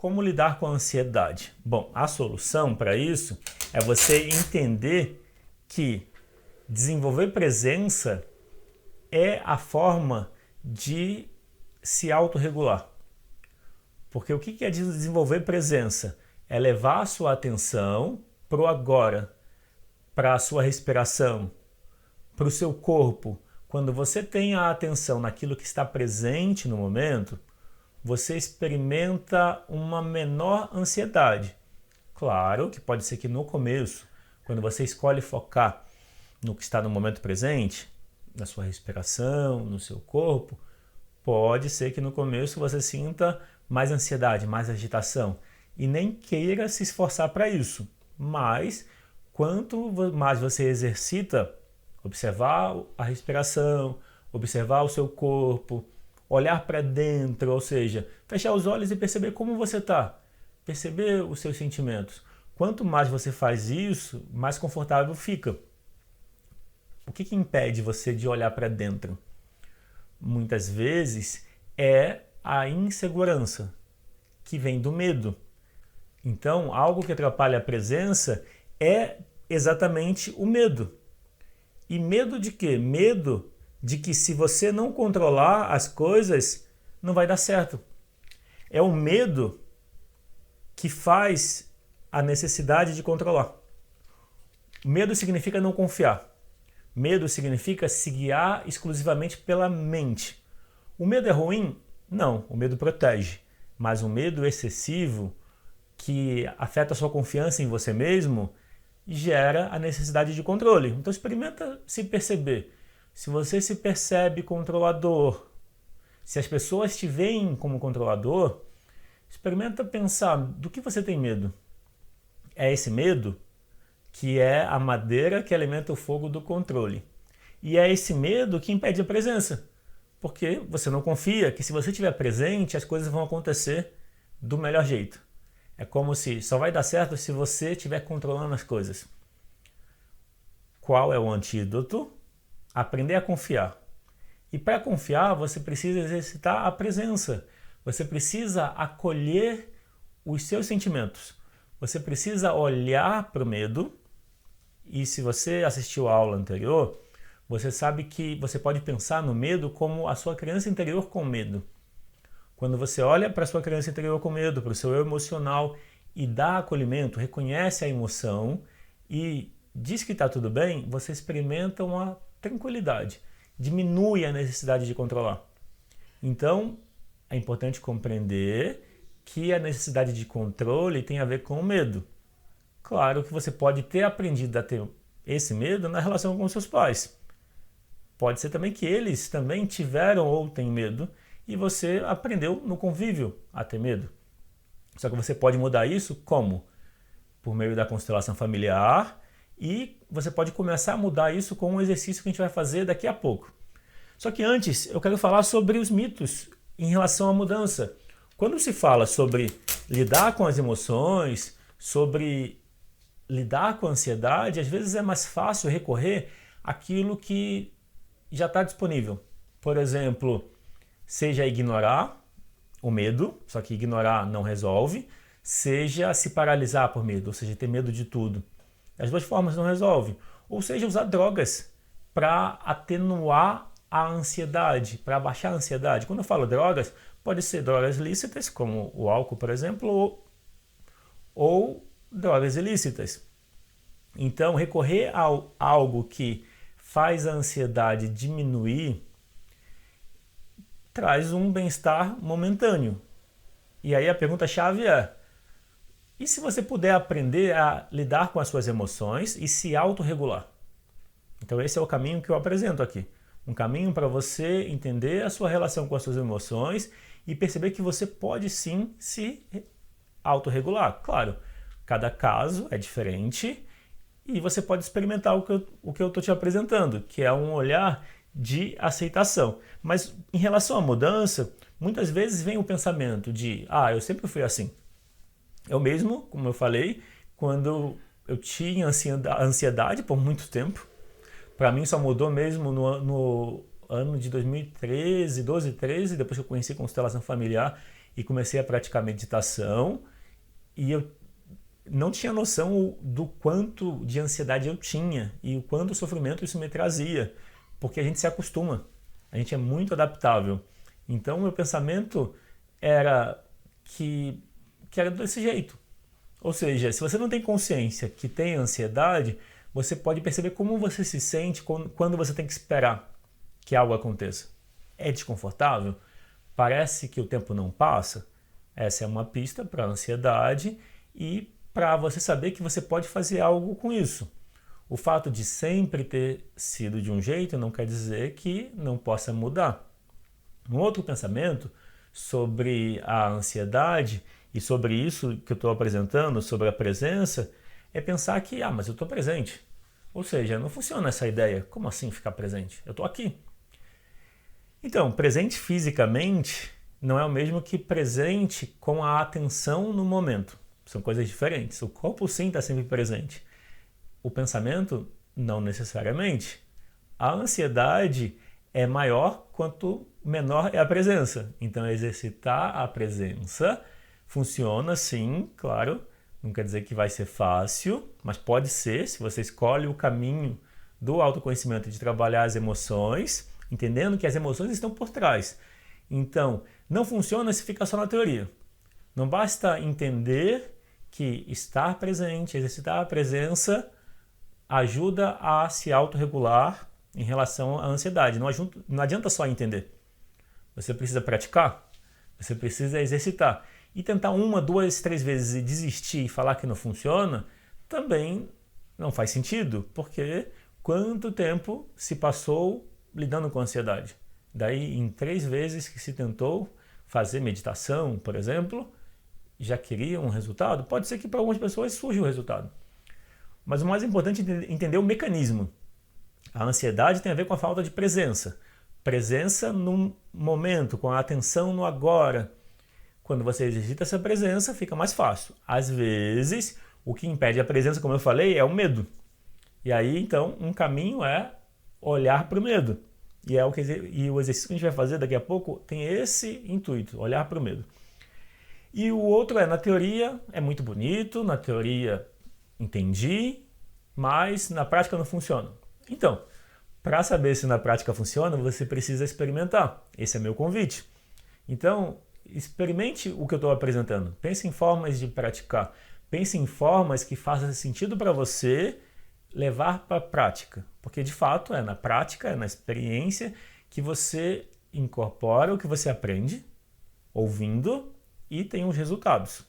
como lidar com a ansiedade? Bom, a solução para isso é você entender que desenvolver presença é a forma de se autorregular. Porque o que é desenvolver presença? É levar a sua atenção para o agora, para a sua respiração, para o seu corpo. Quando você tem a atenção naquilo que está presente no momento, você experimenta uma menor ansiedade. Claro que pode ser que no começo, quando você escolhe focar no que está no momento presente, na sua respiração, no seu corpo, pode ser que no começo você sinta mais ansiedade, mais agitação e nem queira se esforçar para isso. Mas quanto mais você exercita, observar a respiração, observar o seu corpo, olhar para dentro, ou seja, fechar os olhos e perceber como você está, perceber os seus sentimentos. Quanto mais você faz isso, mais confortável fica. O que impede você de olhar para dentro? Muitas vezes é a insegurança, que vem do medo. Então, algo que atrapalha a presença é exatamente o medo. E medo de quê? Medo de que se você não controlar as coisas, não vai dar certo. É o medo que faz a necessidade de controlar. Medo significa não confiar. Medo significa se guiar exclusivamente pela mente. O medo é ruim? Não, o medo protege. Mas o medo excessivo, que afeta a sua confiança em você mesmo, gera a necessidade de controle. Então experimenta se perceber. Se você se percebe controlador, se as pessoas te veem como controlador, experimenta pensar do que você tem medo. É esse medo que é a madeira que alimenta o fogo do controle. E é esse medo que impede a presença. Porque você não confia que se você estiver presente, as coisas vão acontecer do melhor jeito. É como se só vai dar certo se você estiver controlando as coisas. Qual é o antídoto? Aprender a confiar. E para confiar, você precisa exercitar a presença. Você precisa acolher os seus sentimentos. Você precisa olhar para o medo. E se você assistiu à aula anterior, você sabe que você pode pensar no medo como a sua criança interior com medo. Quando você olha para a sua criança interior com medo, para o seu eu emocional e dá acolhimento, reconhece a emoção e diz que está tudo bem, você experimenta uma tranquilidade, diminui a necessidade de controlar. Então, é importante compreender que a necessidade de controle tem a ver com o medo. Claro que você pode ter aprendido a ter esse medo na relação com seus pais. Pode ser também que eles também tiveram ou têm medo e você aprendeu no convívio a ter medo. Só que você pode mudar isso como? Por meio da constelação familiar, e você pode começar a mudar isso com um exercício que a gente vai fazer daqui a pouco. Só que antes eu quero falar sobre os mitos em relação à mudança. Quando se fala sobre lidar com as emoções, sobre lidar com a ansiedade, às vezes é mais fácil recorrer àquilo que já está disponível. Por exemplo, seja ignorar o medo, só que ignorar não resolve, seja se paralisar por medo, ou seja, ter medo de tudo. As duas formas não resolvem. Ou seja, usar drogas para atenuar a ansiedade, para abaixar a ansiedade. Quando eu falo drogas, pode ser drogas lícitas, como o álcool, por exemplo, ou drogas ilícitas. Então, recorrer a algo que faz a ansiedade diminuir traz um bem-estar momentâneo. E aí a pergunta-chave é: e se você puder aprender a lidar com as suas emoções e se autorregular? Então esse é o caminho que eu apresento aqui. Um caminho para você entender a sua relação com as suas emoções e perceber que você pode sim se autorregular. Claro, cada caso é diferente e você pode experimentar o que eu estou te apresentando, que é um olhar de aceitação. Mas em relação à mudança, muitas vezes vem o pensamento de eu sempre fui assim. Eu mesmo, como eu falei, quando eu tinha ansiedade por muito tempo, para mim só mudou mesmo no ano de 2013, 12, 13, depois que eu conheci constelação familiar e comecei a praticar meditação e eu não tinha noção do quanto de ansiedade eu tinha e o quanto sofrimento isso me trazia, porque a gente se acostuma, a gente é muito adaptável. Então, meu pensamento era que era desse jeito. Ou seja, se você não tem consciência que tem ansiedade, você pode perceber como você se sente quando você tem que esperar que algo aconteça. É desconfortável? Parece que o tempo não passa? Essa é uma pista para a ansiedade e para você saber que você pode fazer algo com isso. O fato de sempre ter sido de um jeito não quer dizer que não possa mudar. Um outro pensamento sobre a ansiedade e sobre isso que eu estou apresentando, sobre a presença, é pensar que, mas eu estou presente. Ou seja, não funciona essa ideia. Como assim ficar presente? Eu estou aqui. Então, presente fisicamente não é o mesmo que presente com a atenção no momento. São coisas diferentes. O corpo sim está sempre presente. O pensamento, não necessariamente. A ansiedade é maior quanto menor é a presença. Então, exercitar a presença funciona sim, claro. Não quer dizer que vai ser fácil, mas pode ser, se você escolhe o caminho do autoconhecimento de trabalhar as emoções, entendendo que as emoções estão por trás. Então, não funciona se ficar só na teoria. Não basta entender que estar presente, exercitar a presença, ajuda a se autorregular em relação à ansiedade. Não adianta só entender. Você precisa praticar, você precisa exercitar. E tentar 1, 2, 3 vezes e desistir e falar que não funciona, também não faz sentido, porque quanto tempo se passou lidando com a ansiedade? Daí, em 3 vezes que se tentou fazer meditação, por exemplo, já queria um resultado? Pode ser que para algumas pessoas surja o resultado. Mas o mais importante é entender o mecanismo. A ansiedade tem a ver com a falta de presença. Presença no momento, com a atenção no agora. Quando você exercita essa presença, fica mais fácil. Às vezes, o que impede a presença, como eu falei, é o medo. E aí, então, um caminho é olhar para o medo. E o exercício que a gente vai fazer daqui a pouco tem esse intuito, olhar para o medo. E o outro na teoria é muito bonito, na teoria entendi, mas na prática não funciona. Então, para saber se na prática funciona, você precisa experimentar. Esse é meu convite. Então, experimente o que eu estou apresentando. Pense em formas de praticar. Pense em formas que façam sentido para você levar para a prática. Porque, de fato, é na prática, é na experiência que você incorpora o que você aprende, ouvindo, e tem os resultados.